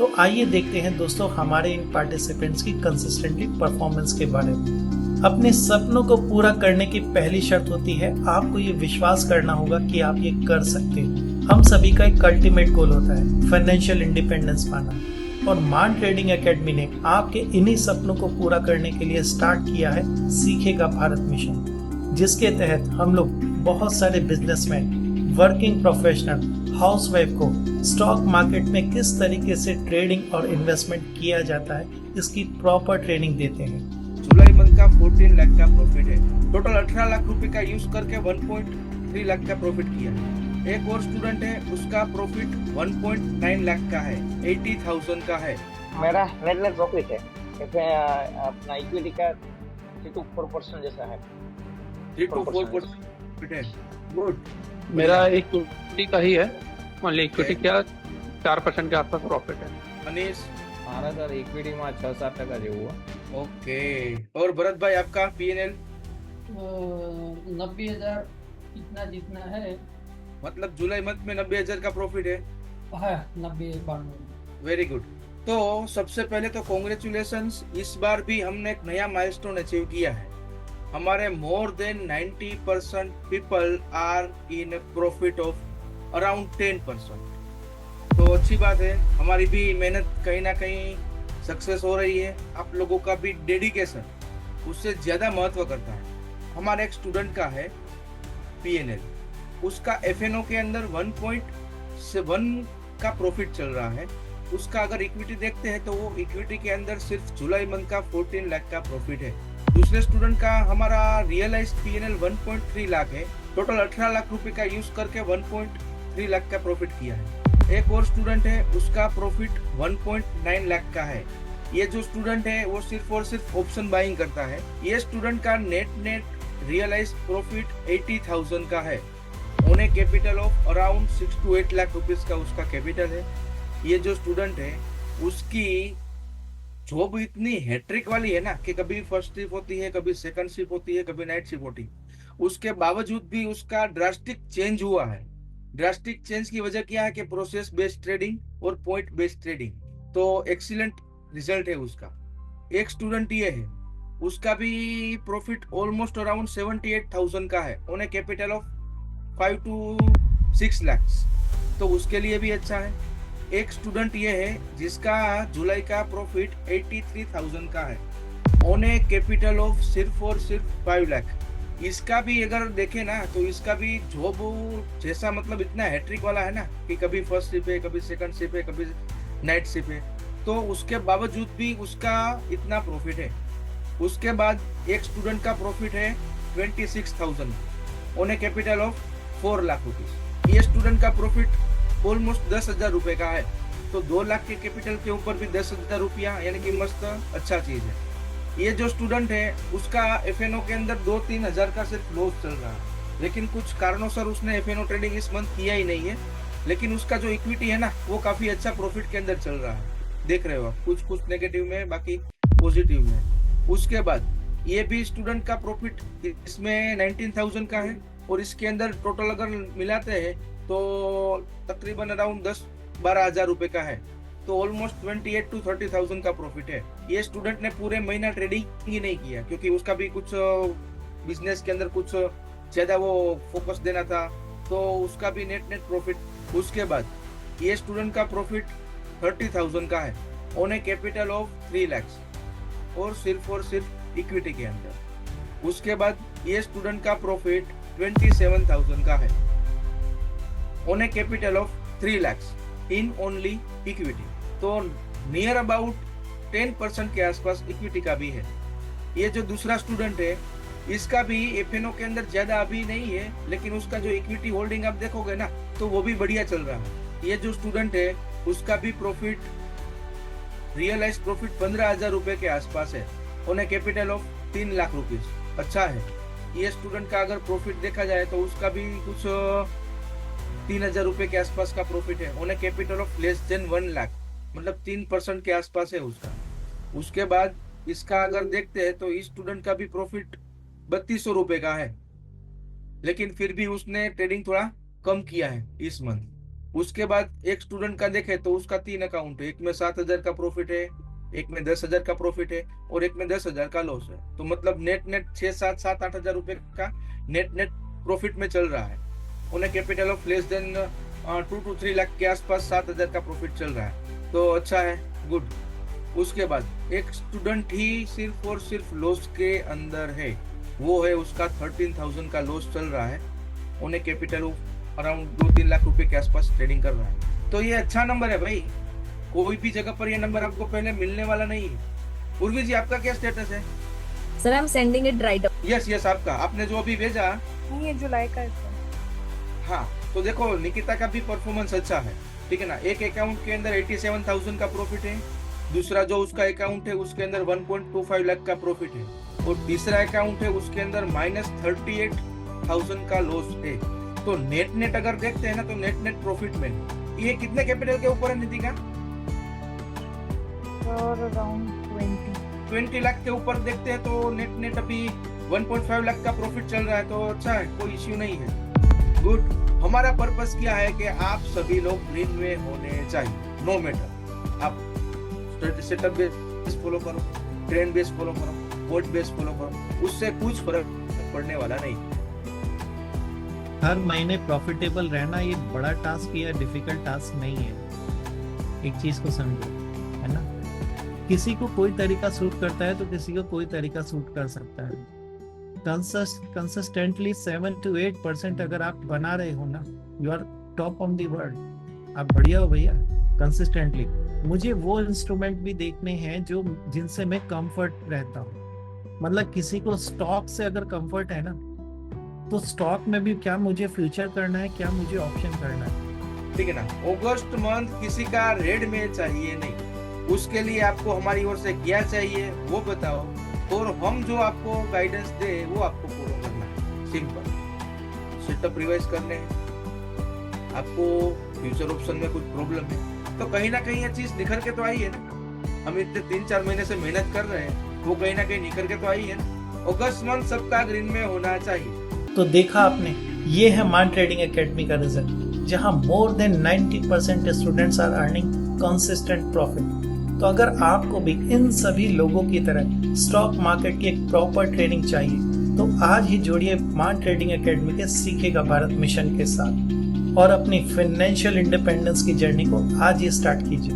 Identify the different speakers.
Speaker 1: तो आइए देखते हैं दोस्तों हमारे इन पार्टिसिपेंट्स की कंसिस्टेंटली परफॉर्मेंस के बारे में। अपने सपनों को पूरा करने की पहली शर्त होती है आपको ये विश्वास करना होगा कि आप ये कर सकते हो। हम सभी का एक अल्टीमेट गोल होता है फाइनेंशियल इंडिपेंडेंस पाना, और मान ट्रेडिंग एकेडमी ने आपके इन्हीं सपनों को पूरा करने के लिए स्टार्ट किया है सीखेगा भारत मिशन, जिसके तहत हम लोग बहुत सारे बिजनेसमैन, वर्किंग प्रोफेशनल, हाउसवाइफ को स्टॉक मार्केट में किस तरीके से ट्रेडिंग और इन्वेस्टमेंट किया जाता है इसकी प्रॉपर ट्रेनिंग देते हैं।
Speaker 2: जुलाई मंथ का 14 लाख का प्रॉफिट है। टोटल 18 लाख रुपए का यूज करके 1.3 लाख का प्रॉफिट किया है। एक और स्टूडेंट है, उसका प्रॉफिट 1.9 लाख का है, 80,000 का है।
Speaker 3: मेरा नेट प्रॉफिट है अपना इक्विटी का 3 to 4% जैसा है।
Speaker 2: 3 to 4% प्रॉफिट है। गुड।
Speaker 4: मेरा इक्विटी का ही है, मान ली इक्विटी क्या 4% के आसपास प्रॉफिट है।
Speaker 2: मनीष?
Speaker 5: મારા સર ઇક્વિટીમાં 6-7% જેવું હોય।
Speaker 2: ओके। और भरत भाई आपका पीएनएल?
Speaker 6: 90,000 इतना जितना है।
Speaker 2: मतलब जुलाई मंथ में 90,000 का प्रॉफिट है।
Speaker 6: हाँ, 90-92।
Speaker 2: Very good. तो सबसे पहले तो कॉन्ग्रेचुलेशंस, इस बार भी हमने एक नया माइलस्टोन अचीव किया है। हमारे more than 90% people are in profit of around 10%। तो अच्छी बात है, हमारी भी मेहनत कहीं ना कहीं सक्सेस हो रही है। आप लोगों का भी डेडिकेशन उससे ज्यादा महत्व करता है। हमारे एक स्टूडेंट का है पीएनएल, उसका एफएनओ के अंदर 1.7 का प्रॉफिट चल रहा है। उसका अगर इक्विटी देखते हैं तो वो इक्विटी के अंदर सिर्फ जुलाई मंथ का 14 लाख का प्रॉफिट है। दूसरे स्टूडेंट का हमारा रियलाइज्ड पीएनएल 1.3 लाख है। टोटल 18 लाख रुपए का यूज करके 1.3 लाख का प्रॉफिट किया है। एक और स्टूडेंट है, उसका प्रॉफिट 1.9 लाख का है। ये जो स्टूडेंट है वो सिर्फ और सिर्फ ऑप्शन बाइंग करता है। ये स्टूडेंट का नेट रियलाइज्ड प्रॉफिट 80,000 का है। On A capital of around 6 to 8 lakh rupees का उसका कैपिटल है। ये जो स्टूडेंट है उसकी जॉब इतनी हैट्रिक वाली है ना कि कभी फर्स्ट शिफ्ट होती है, कभी सेकंड शिफ्ट होती है, कभी नाइट शिफ्ट होती है। उसके बावजूद भी उसका ड्रास्टिक चेंज हुआ है। ड्रास्टिक चेंज की वजह क्या है कि प्रोसेस बेस्ड ट्रेडिंग और पॉइंट बेस्ड ट्रेडिंग। तो एक्सीलेंट रिजल्ट है उसका। एक स्टूडेंट ये है, उसका भी प्रॉफिट ऑलमोस्ट अराउंड 78,000 का है on A capital of 5 to 6 lakh. तो उसके लिए भी अच्छा है। एक स्टूडेंट ये है जिसका जुलाई का प्रॉफिट 83,000 का है ऑन ए कैपिटल ऑफ सिर्फ और सिर्फ 5 लाख। इसका भी अगर देखें ना तो इसका भी जॉब जैसा मतलब इतना हैट्रिक वाला है ना कि कभी फर्स्ट शिफ्ट है, कभी सेकंड शिफ्ट है, कभी नाइट शिफ्ट है। तो उसके बावजूद भी उसका इतना प्रॉफिट है। उसके बाद एक स्टूडेंट का प्रॉफिट है 26,000 on A capital of 4 lakh rupees. ये स्टूडेंट का प्रॉफिट ऑलमोस्ट 10,000 रुपए का है। तो 2 लाख के कैपिटल के ऊपर भी 10,000 रुपया, यानी कि मस्त अच्छा चीज है। ये जो स्टूडेंट है उसका एफएनओ के अंदर 2-3 हजार का सिर्फ लॉस चल रहा है, लेकिन कुछ कारणों से उसने एफएनओ ट्रेडिंग इस मंथ किया ही नहीं है। लेकिन उसका जो इक्विटी है ना वो काफी अच्छा प्रॉफिट के अंदर चल रहा है। देख रहे हो आप, कुछ कुछ नेगेटिव में, बाकी पॉजिटिव में। उसके बाद ये भी स्टूडेंट का प्रॉफिट इसमें 19,000 का है, और इसके अंदर टोटल अगर मिलाते हैं तो तकरीबन अराउंड 10-12 हजार रुपए का है। तो ऑलमोस्ट 28 to 30,000 का प्रॉफिट है। ये स्टूडेंट ने पूरे महीना ट्रेडिंग ही नहीं किया क्योंकि उसका भी कुछ बिजनेस के अंदर कुछ ज्यादा वो फोकस देना था, तो उसका भी नेट प्रॉफिट। उसके बाद ये स्टूडेंट का प्रॉफिट 30,000 का है on A capital of 3 lakh और सिर्फ इक्विटी के अंदर। उसके बाद ये स्टूडेंट का प्रॉफिट 27,000 का है on A capital of 3 lakh in only equity. तो नियर अबाउट 10% के आसपास इक्विटी का भी है। ये जो दूसरा स्टूडेंट है इसका भी एफएनओ के अंदर ज्यादा अभी नहीं है, लेकिन उसका जो इक्विटी होल्डिंग आप देखोगे ना तो वो भी बढ़िया चल रहा है। ये जो स्टूडेंट है उसका भी प्रॉफिट रियलाइज प्रॉफिट 15,000 रुपए के आसपास है on A capital of 3 lakh rupees. अच्छा है। ये स्टूडेंट का अगर प्रॉफिट देखा जाए तो उसका भी कुछ 3,000 रुपए के आसपास का प्रॉफिट है on A capital of less than 1 lakh, मतलब 3% के आसपास है उसका। उसके बाद इसका अगर देखते हैं तो इस स्टूडेंट का भी प्रॉफिट 3200 रुपए का है, लेकिन फिर भी उसने ट्रेडिंग थोड़ा कम किया है इस मंथ। उसके बाद एक स्टूडेंट का देखे तो उसका 3 अकाउंट है, एक में 7,000 का प्रॉफिट है, एक में 10,000 का प्रॉफिट है और एक में 10,000 का लॉस है। तो मतलब नेट 6-7-8 हज़ार रुपए का नेट प्रॉफिट में चल रहा है। उन्हें capital of less than 2 to 3 lakh के आसपास 7,000 का प्रॉफिट चल रहा है, तो अच्छा है, गुड। उसके बाद एक स्टूडेंट ही सिर्फ और सिर्फ लॉस के अंदर है, वो है उसका 13,000 का लॉस चल रहा है। उन्हें कैपिटल ऑफ अराउंड 2-3 लाख रुपए के आसपास ट्रेडिंग कर रहा है, तो ये अच्छा नंबर है भाई। कोई भी जगह पर ये नंबर आपको पहले मिलने वाला नहीं है। उर्वी जी, आपका क्या स्टेटस है?
Speaker 7: Sir I am sending it right up.
Speaker 2: Yes, आपका, आपने जो अभी भेजा,
Speaker 7: नहीं ये जुलाई का है।
Speaker 2: हाँ, तो देखो निकिता का भी परफॉर्मेंस अच्छा है, ठीक है ना। एक अकाउंट के अंदर 87,000 का प्रॉफिट है, दूसरा जो उसका अकाउंट है उसके अंदर 1.25 लाख का प्रॉफिट है, और तीसरा अकाउंट है उसके अंदर -38,000 का लॉस है। तो नेट अगर देखते हैं ना तो नेट प्रॉफिट में ये कितने कैपिटल के ऊपर है नितिका?
Speaker 7: अराउंड
Speaker 2: 20 लाख के ऊपर देखते हैं तो नेट अभी 1.5 लाख का प्रॉफिट चल रहा है, तो अच्छा है, कोई इश्यू नहीं है, गुड। हमारा पर्पस क्या है कि आप सभी लोग ग्रीन में होने चाहिए, नो मैटर आप सेटअप बेस फॉलो करो, ट्रेंड बेस फॉलो करो, वोट बेस फॉलो करो, उससे कुछ फर्क पड़ने वाला नहीं।
Speaker 1: हर महीने प्रॉफिटेबल रहना ये बड़ा टास्क या डिफिकल्ट टास्क नहीं है, एक चीज को समझो, है ना। किसी को कोई तरीका सूट करता है तो किसी को कोई तरीका सूट कर सकता है। कंसिस्टेंटली 7 to 8% अगर आप बना रहे हो ना, you are top on the world, आप बढ़िया हो भैया। कंसिस्टेंटली मुझे वो इंस्ट्रूमेंट भी देखने हैं जो जिनसे मैं कंफर्ट रहता हूँ। मतलब किसी को स्टॉक से अगर कंफर्ट है ना, तो स्टॉक में भी क्या मुझे फ्यूचर करना है, क्या मुझे ऑप्शन करना है,
Speaker 2: ठीक है ना। अगस्त मंथ किसी का रेड में चाहिए नहीं, उसके लिए आपको हमारी ओर से क्या चाहिए वो बताओ, और हम जो आपको गाइडेंस दे वो आपको फॉलो करना है, सिंपल। सेटअप रिवाइज करने हैं, आपको फ्यूचर ऑप्शन में कुछ प्रॉब्लम है तो कहीं ना कहीं ये चीज निखर के तो आई है ना। हम इतने 3-4 महीने से मेहनत कर रहे हैं, वो कहीं ना कहीं निखर के तो आई है ना। अगस्त मंथ सबका ग्रीन में होना चाहिए।
Speaker 1: तो देखा आपने, ये है मान ट्रेडिंग एकेडमी का रिजल्ट, जहां more than 90% students are earning consistent profit. तो अगर आपको भी इन सभी लोगों की तरह स्टॉक मार्केट की एक प्रॉपर ट्रेनिंग चाहिए तो आज ही जोड़िए मान ट्रेडिंग एकेडमी के सीखेगा भारत मिशन के साथ और अपनी फाइनेंशियल इंडिपेंडेंस की जर्नी को आज ही स्टार्ट कीजिए।